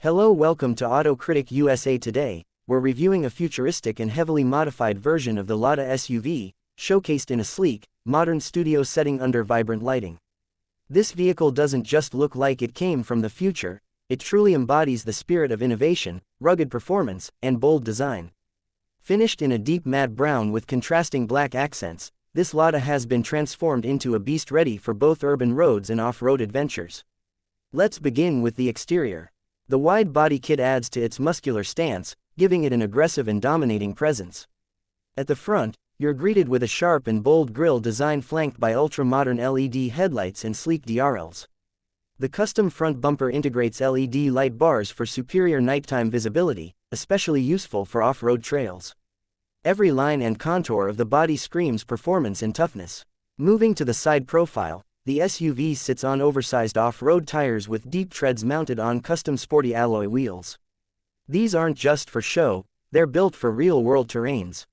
Hello, welcome to Auto Critic USA. Today, we're reviewing a futuristic and heavily modified version of the Lada SUV, showcased in a sleek, modern studio setting under vibrant lighting. This vehicle doesn't just look like it came from the future, it truly embodies the spirit of innovation, rugged performance, and bold design. Finished in a deep matte brown with contrasting black accents, this Lada has been transformed into a beast ready for both urban roads and off-road adventures. Let's begin with the exterior. The wide body kit adds to its muscular stance, giving it an aggressive and dominating presence. At the front, you're greeted with a sharp and bold grille design flanked by ultra-modern LED headlights and sleek DRLs. The custom front bumper integrates LED light bars for superior nighttime visibility, especially useful for off-road trails. Every line and contour of the body screams performance and toughness. Moving to the side profile, the SUV sits on oversized off-road tires with deep treads mounted on custom sporty alloy wheels. These aren't just for show, they're built for real-world terrains.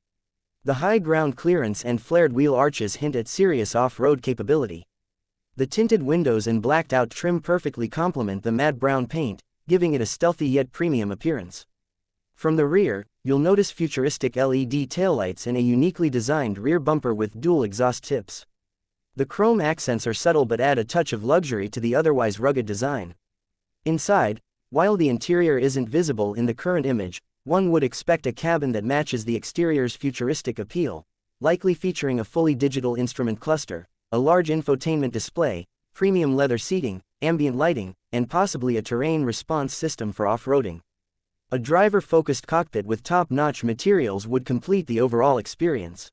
The high ground clearance and flared wheel arches hint at serious off-road capability. The tinted windows and blacked-out trim perfectly complement the matte brown paint, giving it a stealthy yet premium appearance. From the rear, you'll notice futuristic LED taillights and a uniquely designed rear bumper with dual exhaust tips. The chrome accents are subtle but add a touch of luxury to the otherwise rugged design. Inside, while the interior isn't visible in the current image, one would expect a cabin that matches the exterior's futuristic appeal, likely featuring a fully digital instrument cluster, a large infotainment display, premium leather seating, ambient lighting, and possibly a terrain response system for off-roading. A driver-focused cockpit with top-notch materials would complete the overall experience.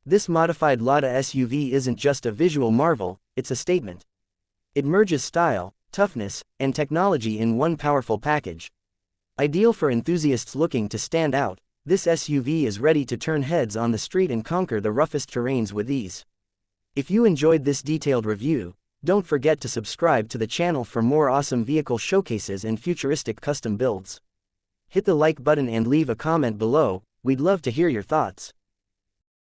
This modified Lada SUV isn't just a visual marvel, it's a statement. It merges style, toughness, and technology in one powerful package. Ideal for enthusiasts looking to stand out, this SUV is ready to turn heads on the street and conquer the roughest terrains with ease. If you enjoyed this detailed review, don't forget to subscribe to the channel for more awesome vehicle showcases and futuristic custom builds. Hit the like button and leave a comment below, we'd love to hear your thoughts.